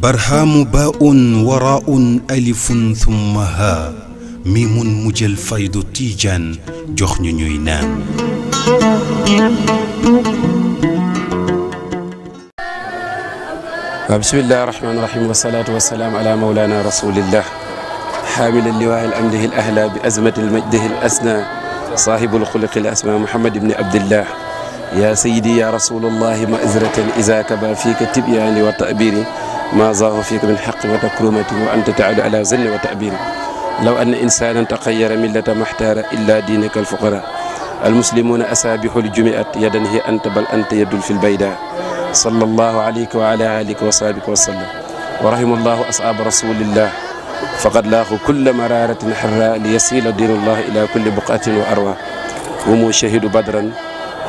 برهام باء وراء ألف ثم ها ميم مجل فيض تيجان جخن نينان بسم الله الرحمن الرحيم والصلاة والسلام على مولانا رسول الله حامل اللواء الأمده الأهلى بأزمة المجده الأسنى صاحب الخلق الأسمى محمد بن عبد الله يا سيدي يا رسول الله مأزرة إذا كبا فيك تبيان وتأبير ما ظاه فيك من حق وتكرمة وأنت تعد على زن وتأبير لو أن إنسانا تخير ملة محتار إلا دينك الفقراء المسلمون أسابح الجمعة يدا هي أنت بل أنت يد في البيداء صلى الله عليك وعلى آلك وصحبك وسلم ورحم الله أصحاب رسول الله فقد لاقوا كل مرارة حراء ليسيل دين الله إلى كل بقعة وأروى هم شهدوا بدرا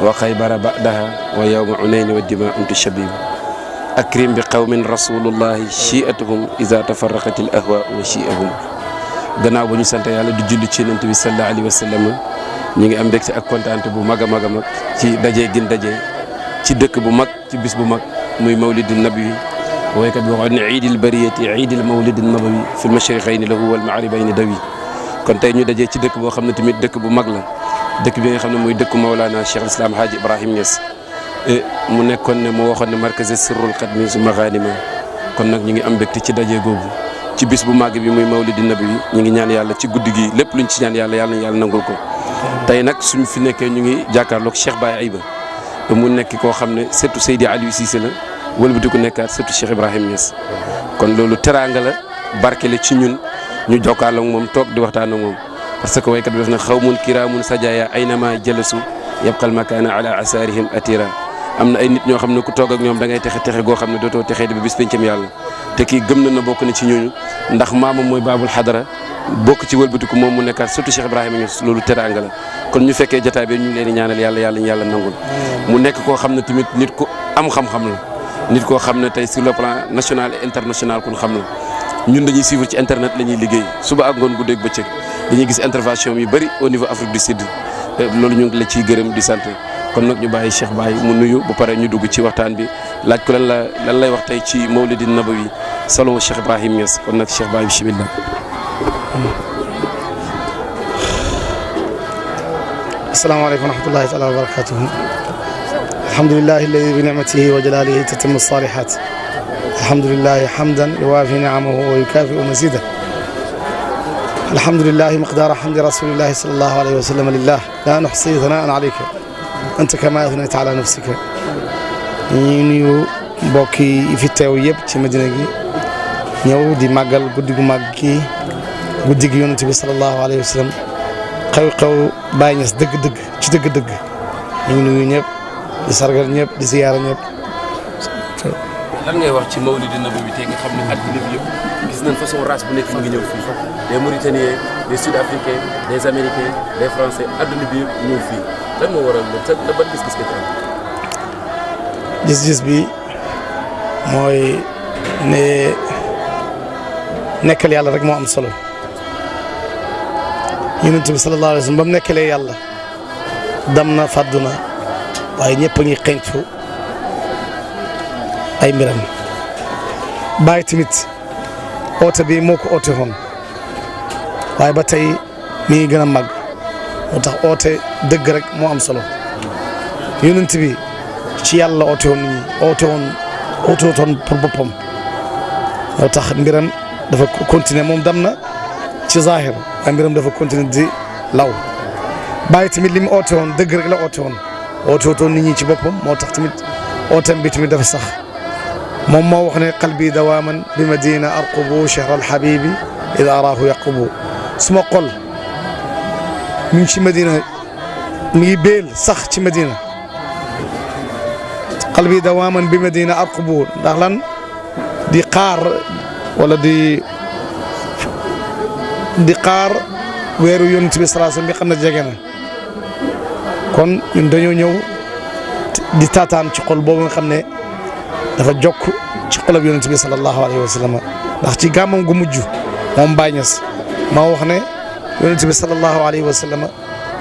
وخيبر بعدها ويوم عنين والدماء تشبيب أكرم بقوم رسول الله شيئتهم إذا تفرقت الأهواء وشيئهم gannaaw ba ñu sant yàlla di julli ci Yonent bi sallallahu alayhi wa sallam ñu ngi am mbégte ak kontaante bu mag a mag a mag ci daje gin daje ci dëkk bu mag ci bis bu mag muy mawlidun nabawi waykat bi waxoon ne iidil bariyati iidil mawlidin nabawi fi lmashriqayni lahu wal maghribayni dawi kon tey ñu dajee ci dëkk boo xam ne tamit dëkk bu mag la dëkk bi nga xam ne mooy dëkk Mawlana Cheikh al-Islam Hadji Ibrahim Niass mu nekkoon ne mu waxoon ne markazi sirrul xadmi su maghanima kon nag ñu ngi am mbégte ci daje googu ci bis bu màgg bi muy mawlidin nabawi ñu ngi ñaan yàlla ci guddi gi lépp luñ ci ñaan yàlla yàlla na yàlla nangul ko tey nag suñu fi nekkee ñu ngi jàkkaarloog Cheikh Baye Ayba mu nekk koo xam ne surtout Seydi Aliou Cissé la wëlbati ku nekkaat surtout Cheikh Ibrahim Niass kon loolu teraanga la barke la ci ñun ñu jokkaarloog moom toog di waxtaan ak moom parce que waykat bi def na xawmun kiraamun sajaya aynama jalasu yabqal makaana ala asaarihim atira am na ay nit ñoo xam ne ku toog ak ñoom da ngay texe goo xam ne dootoo texee di ba bis pencam yàlla te kii gëm na bokk na ci ñooñu ndax maamam mooy baabul xadara bokk ci wëlbatiku moom mu nekkaat surtout Cheikh Ibrahima Niass loolu teraanga la kon ñu fekkee jotaay bi ñu ngi leen di ñaanal yàlla nangul mu nekk koo xam ne tamit nit ku am xam-xam la nit koo xam ne tey sur le plan national et international kun xam la ñun dañuy suivre ci internet la ñuy liggéey suba ak ngoon guddeeg bëccëg dañuy gis intervention yu bëri au niveau Afrique du Sud loolu ñu ngi la ciy gërëm di sant kon nag ñu bàyyi Cheikh Baye mu nuyu bu pare ñu dugg ci waxtaan bi laaj ko lan lay wax tey ci mawlidin nabawi salon Cheikh Ibrahim Niass kon nag Cheikh Baye bismillah السلام عليكم ورحمة الله تعالى وبركاته الحمد لله الذي بنعمته وجلاله تتم الصالحات الحمد لله حمدا يوافي نعمه ويكافئ مزيده الحمد لله مقدار حمد رسول الله صلى الله عليه وسلم لله لا نحصي ثناء عليك أنت كما أثنيت على نفسك نيو بوكي في التويب في مدينة نيو دي ماغال غودي ماغي غودي يونس صلى الله عليه وسلم xew Baye Niass dëgg-dëgg ci dëgg-dëgg ñu ngi nuyu ñëpp di sargal ñëpp di ziyaara ñëpp. lan ngay wax ci mawlidin nabawi tey nga xam ne àddina bi yëpp gis nañ façon race bu nekk mu ngi ñëw fii des Mauritaniens des Sud-Africains des Américains des Français àddina bi yëpp ñëw fii lan moo waral loolu sa ban gis-gis nga ci am. gis-gis bi mooy ne nekkal yàlla rek moo am solo. Yonent bi sallallahu alayhi wa sallam ba mu nekkalee yàlla dam na fàddu na waaye ñëpp a ngi xeeñtu ay mbiram Baye tamit oote bi moo ko oote woon waaye ba tey mi ngi gën a màgg moo tax oote dëgg rek moo am solo Yonent bi ci yàlla oote woon nit ñi oote woon pour boppam moo tax mbiram dafa continuer moom dam na ci zahir waaye mbiram dafa continuer di law Baye tamit li mu oote woon dëgg rek la oote woon nit ñi ci boppam moo tax tamit ooteem bi tamit dafa sax moom moo wax ne qalbi dawaaman bi madina arqubu chahra alhabibi ida araahu yaqubu suma xol mi ngi ci Madina mi ngi béel sax ci Madina qalbi dawaaman bi madina arqubu ndax lan di xaar wala di xaar weeru Yonent bi sallallahu alayhi wasallam bi xam ne jege na kon ñun dañoo ñëw di taataan ci xol boobu nga xam ne dafa jokk ci xolab Yonent bi sallallahu alayhi wasallam ndax ci gàmmam gu mujj moom Baye Niass maa wax ne Yonent bi sallallahu alayhi wasallam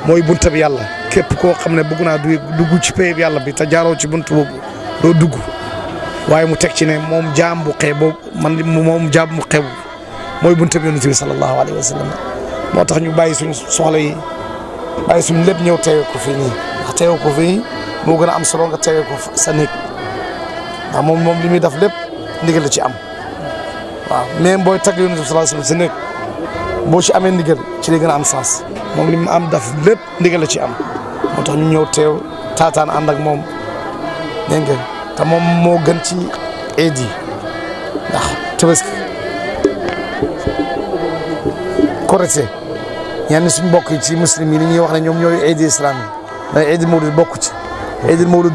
mooy bunta bi yàlla képp koo xam ne bëgg naa dugg ci pay bi yàlla bi te jaaroo ci bunt boobu doo dugg waaye mu teg ci ne moom jaam bu xeeb boobu moom jaam bu xeeb mooy bunta bi yonent bi sallallahu alayhi wa sallam moo tax ñu bàyyi suñu soxla yi bàyyi suñu lépp ñëw teewee ko fii nii ndax teewee ko fii moo gën a am solo nga teewee ko sa néeg ndax moom li muy def lépp ndigal la ci am waaw même booy tagg yonent bi sallallahu alayhi wa sallam sa néeg boo ci amee ndigal ci li gën a am sens moom li mu am daf lépp ndigal la ci am moo tax ñu ñëw teew taataan ànd ak moom dégg nga te moom moo gën ci eid yi ndax tabaski korite ñenn suñu mbokk yi ci muslim yi li ñuy wax ne ñoom ñooy eid islam yi mais eid mawlid bokk ci eid mawlid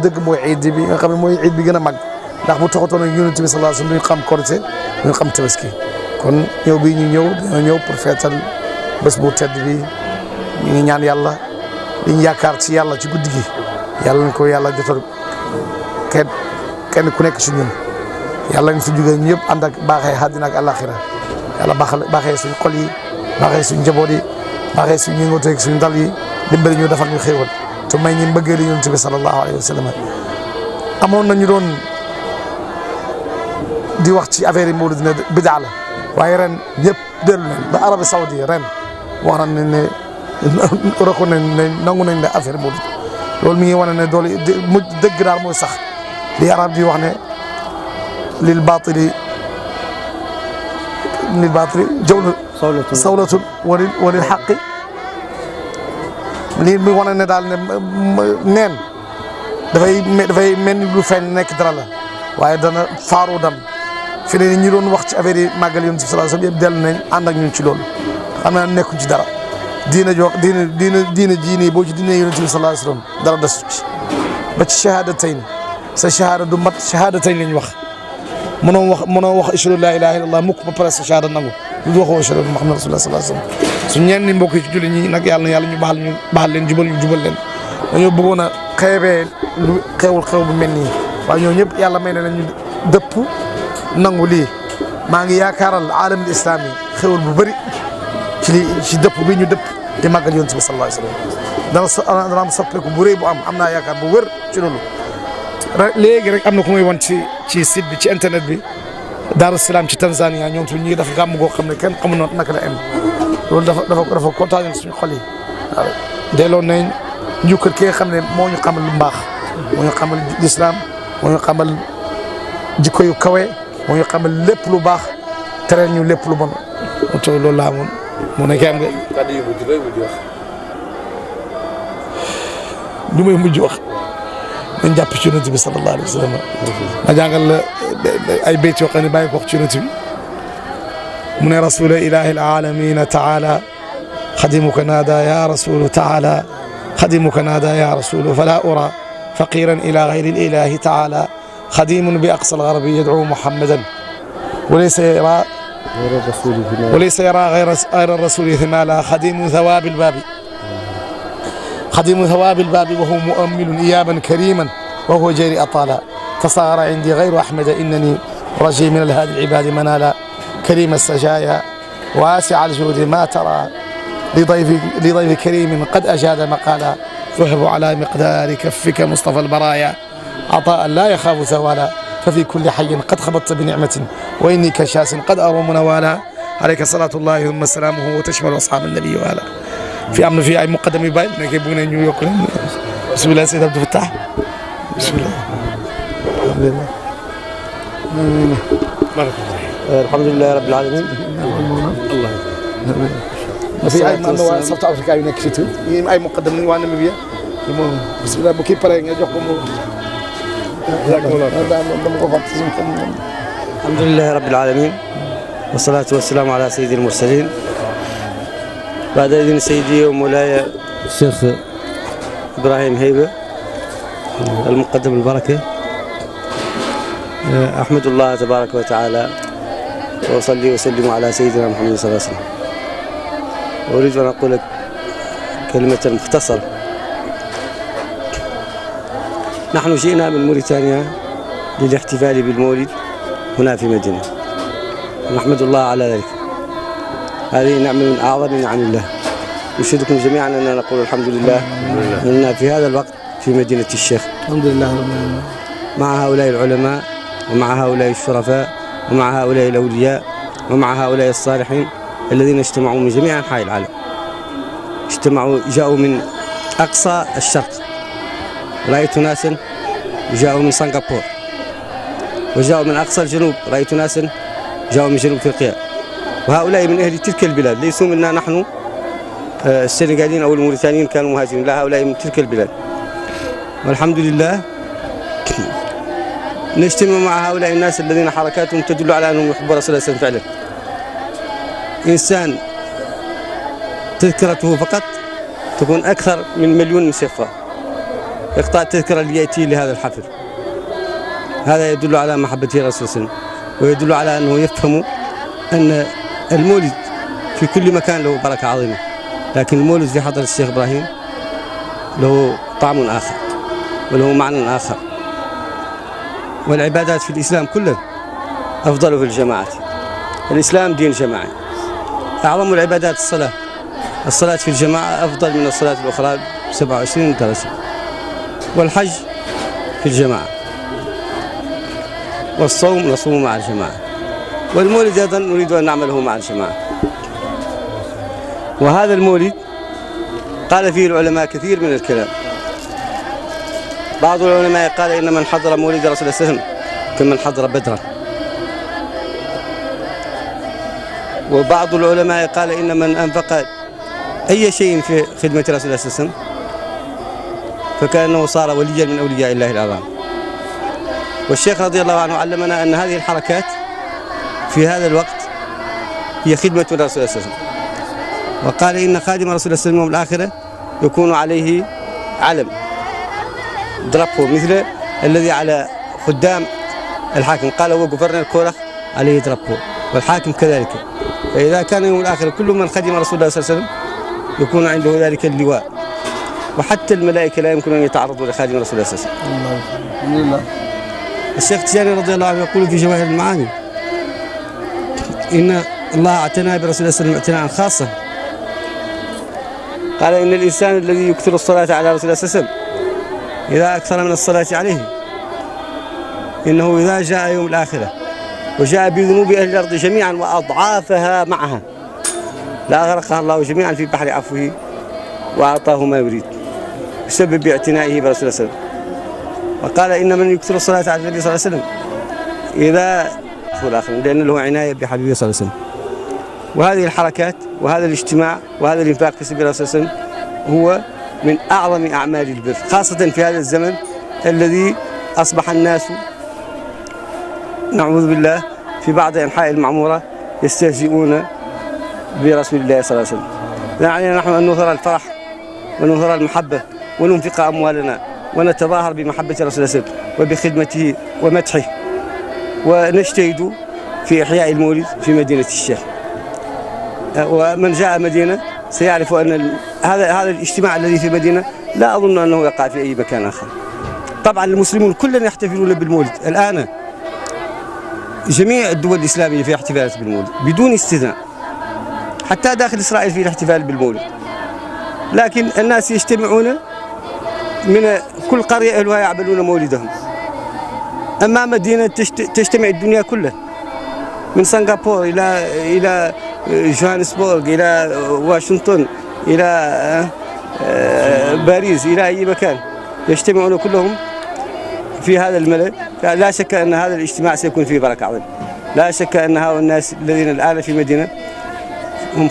dëgg mooy eid bi nga xam ne mooy eid bi gën a mag ndax bu taxatoon ak yonent bi sallallahu alayhi wasallam duñ xam korite duñ xam tabaski kon ñëw bi ñu dañoo ñëw pour feetal bés bu tedd bi ñu ngi ñaan yàlla liñ yaakaar ci yàlla ci guddi gi yàlla nañ ko yàlla jotal kenn ku nekk ci ñun yàlla nañ fi jógee ñëpp ànd ak baaxee àddina ak àllaaxira yàlla baaxee suñu xol yi baaxee suñu njaboot yi baaxee suñu yëngooteeg suñu dal yi dimbali ñu defal ñu xéewal te may ñi mbëggee li yonent bi sallallahu alayhi wa sallam amoon nañu doon di wax ci affaire yi mawlid ne bidaa la waaye ren ñëpp dellu nañ ba Arabie Saoudite ren wax nañ ne reko nañ ne nangu nañ ne affaire mawlid loolu mi ngi wane ne doole mu dëgg daal mooy sax li arab di wax ne lil baatili sawlatun walil xaqi lii mi wane ne daal ne neen dafay mel ni lu feeñ nekk dara la waaye dana faaru dam fi ne ñi doon wax ci affaire yi màggal yonent bi sallallahu alayhi wasallam yëpp dellu nañ ànd ak ñun ci loolu xam naa nekkuñ ci dara diina jiini boo ci diine yonent bi sallallahu alayhi wasallam dara desu ci ba ci shahadatayn sa shahada du mat shahadatayn lañ wax mënoo wax ashhadu la ilaha illallah mukk ba pare sa shahada nangu lu waxoo ashhadu anna muhammadan rasulullah sallallahu alayhi wasallam su ñenn ñi mbokk yi ci julli ñi nag yàlla ñu baxal leen jubal leen dañoo bëggoon a xeebee lu xew bu mel nii waaye ñoo ñëpp yàlla may na ñu dëpp nangu lii maa ngi yaakaaral aalamul islami xewul bu bëri ci dëpp bi ñu dëpp di màggal yonent bi sallallahu alayhi wasallam dana am soppeeku bu rëy bu am naa yaakaar bu wër ci loolu léegi rek am na ku may won ci site bi ci internet bi Daaru Salaam ci Tanzania ñoom tamit ñu ngi def gàmm goo xam ne kenn xamu noonu naka la am loolu dafa kontaan suñu xol yi waaw delloo nañ njukkal ki nga xam ne moo ñu xamal lu mbaax moo ñu xamal lislaam moo ñu xamal jikko yu kawe moo ñu xamal lépp lu baax tere ñu lépp lu bon to loolu laa amoon mu ne am nga kàddu yu mujj looy mujj wax lu may mujj wax nañ jàpp ci yonent bi sallallahu alayhi wa sallam ma jàngal la ay bayt yoo xam ne bàyyi ko wax ci yonent bi mu ne rasula ilahi alalamina taala xadimuka naada ya rasulu taala خديمك نادى يا رسول فلا أرى فقيرا إلى غير الإله تعالى خديم بأقصى الغرب يدعو محمدا وليس يرى غير الرسول ثمالا خديم ثواب الباب وهو مؤمل إيابا كريما وهو جيري أطالا تصاغر عندي غير أحمد إنني رجي من الهادي العباد منالا كريم السجايا واسع الجود ما ترى لضيف كريم قد أجاد مقالا ذهب على مقدار كفك مصطفى البرايا عطاء لا يخاف زوالا ففي كل حي قد خبطت بنعمة وإني كشاس قد أروم نوالا عليك صلاة الله ثم سلامه وتشمل أصحاب النبي وآله في أمن في أي مقدم بايل نكيبون نيويورك بسم الله سيد عبد الفتاح بسم الله الحمد لله رب العالمين الله في أي من سوف أفريقيا ينكشتوا أي مقدم من وانا مبيا بسم الله بكي برا ينجحكم الحمد لله رب العالمين والصلاة والسلام على سيد المرسلين بعد إذن سيدي ومولاي الشيخ إبراهيم هيبة المقدم البركة أحمد الله تبارك وتعالى وأصلي وسلم على سيدنا محمد صلى الله عليه وسلم. أريد أن أقول كلمة مختصرة. نحن جئنا من موريتانيا للاحتفال بالمولد هنا في مدينة، نحمد الله على ذلك. هذه نعمة من أعظم نعم الله، نشهدكم جميعا أننا نقول الحمد لله أننا في هذا الوقت في مدينة الشيخ. الحمد لله رب العالمين. مع هؤلاء العلماء ومع هؤلاء الشرفاء ومع هؤلاء الأولياء ومع هؤلاء الصالحين الذين اجتمعوا من جميع أنحاء العالم. جاءوا من أقصى الشرق. رأيت ناسا جاءوا من سنغافورة، وجاءوا من أقصى الجنوب. رأيت ناسا جاءوا من جنوب أفريقيا، وهؤلاء من أهل تلك البلاد، ليسوا منا نحن السنغاليين أو الموريتانيين كانوا مهاجرين، لا، هؤلاء من تلك البلاد. والحمد لله نجتمع مع هؤلاء الناس الذين حركاتهم تدل على أنهم يحبون رسول الله فعلا. إنسان تذكرته فقط تكون أكثر من 1,000,000 مسفة يقطع التذكرة ليأتي لهذا الحفل. هذا يدل على محبته لرسول الله، ويدل على أنه يفهم أن المولد في كل مكان له بركة عظيمة، لكن المولد في حضرة الشيخ إبراهيم له طعم آخر وله معنى آخر. والعبادات في الإسلام كله أفضل في الجماعات. الإسلام دين جماعي. أعظم العبادات الصلاة. الصلاة في الجماعة أفضل من الصلاة الأخرى 27 درجة. والحج في الجماعة. والصوم نصوم مع الجماعة. والمولد أيضا نريد أن نعمله مع الجماعة. وهذا المولد قال فيه العلماء كثير من الكلام. بعض العلماء قال إن من حضر مولد رسول الله صلى الله عليه وسلم كمن حضر بدرا. وبعض العلماء قال إن من أنفق أي شيء في خدمة رسول الله صلى الله عليه وسلم فكأنه صار وليا من أولياء الله الأعظم. والشيخ رضي الله عنه علمنا أن هذه الحركات في هذا الوقت هي خدمة رسول الله صلى الله عليه وسلم. وقال إن خادم رسول الله صلى الله عليه وسلم يوم الآخرة يكون عليه علم دربه مثل الذي على خدام الحاكم. قال هو غفرنر كورخ عليه دربه، والحاكم كذلك. فإذا كان يوم الآخرة كل من خدم رسول الله صلى الله عليه وسلم يكون عنده ذلك اللواء. وحتى الملائكة لا يمكن أن يتعرضوا لخادم رسول الله صلى الله عليه وسلم. الشيخ تجاني رضي الله عنه يقول في جواهر المعاني إن الله اعتنى برسول الله صلى الله عليه وسلم اعتناء خاصا. قال إن الإنسان الذي يكثر الصلاة على رسول الله صلى الله عليه وسلم إذا أكثر من الصلاة عليه إنه إذا جاء يوم الآخرة وجاء بذنوب أهل الأرض جميعا وأضعافها معها لأغرقها الله جميعا في بحر عفوه وأعطاه ما يريد بسبب اعتنائه برسول الله صلى الله عليه وسلم. وقال إن من يكثر الصلاة على النبي صلى الله عليه وسلم إذا الآخر لأن له عناية بحبيبه صلى الله عليه وسلم. وهذه الحركات وهذا الاجتماع وهذا الإنفاق في سبيل الله صلى الله عليه وسلم هو من أعظم أعمال البر، خاصة في هذا الزمن الذي أصبح الناس نعوذ بالله في بعض أنحاء المعمورة يستهزئون برسول الله صلى الله عليه وسلم. علينا نحن أن نظهر الفرح ونظهر المحبة وننفق أموالنا ونتظاهر بمحبة رسول الله صلى الله عليه وسلم وبخدمته ومدحه، ونجتهد في إحياء المولد في مدينة الشيخ. ومن جاء مدينة سيعرف أن هذا الاجتماع الذي في مدينة لا أظن أنه يقع في أي مكان آخر. طبعا المسلمون كلهم يحتفلون بالمولد الآن، جميع الدول الإسلامية في احتفالات بالمولد بدون استثناء، حتى داخل إسرائيل في الاحتفال بالمولد. لكن الناس يجتمعون من كل قرية أهلها يعملون مولدهم. أما مدينة تجتمع الدنيا كلها من سنغافورة إلى جوهانسبورغ إلى واشنطن إلى باريس إلى أي مكان يجتمعون كلهم في هذا الملأ. لا شك أن هذا الاجتماع سيكون فيه بركة عظيمة. لا شك أن هؤلاء الناس الذين الآن في مدينة هم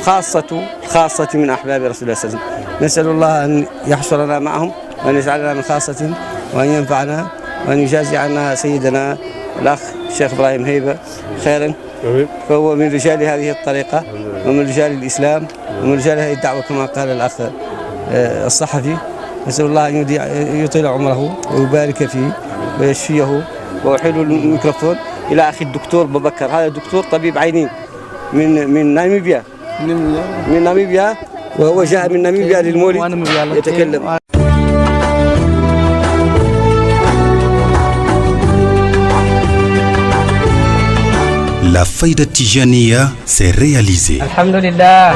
خاصة من أحباب رسول الله صلى الله عليه وسلم. نسأل الله أن يحشرنا معهم وأن يجعلنا من خاصة وأن ينفعنا وأن يجازي عنا سيدنا الأخ الشيخ إبراهيم هيبة خيرا، فهو من رجال هذه الطريقة ومن رجال الإسلام ومن رجال هذه الدعوة كما قال الأخ الصحفي. نسأل الله أن يطيل عمره ويبارك فيه ويشفيه. وأحيل الميكروفون إلى أخي الدكتور ببكر، هذا دكتور طبيب عينين من ناميبيا. من ناميبيا، وهو جاء من ناميبيا للمولد يتكلم. La Fayda Tijaniya s'est réalisée. Alhamdulillah.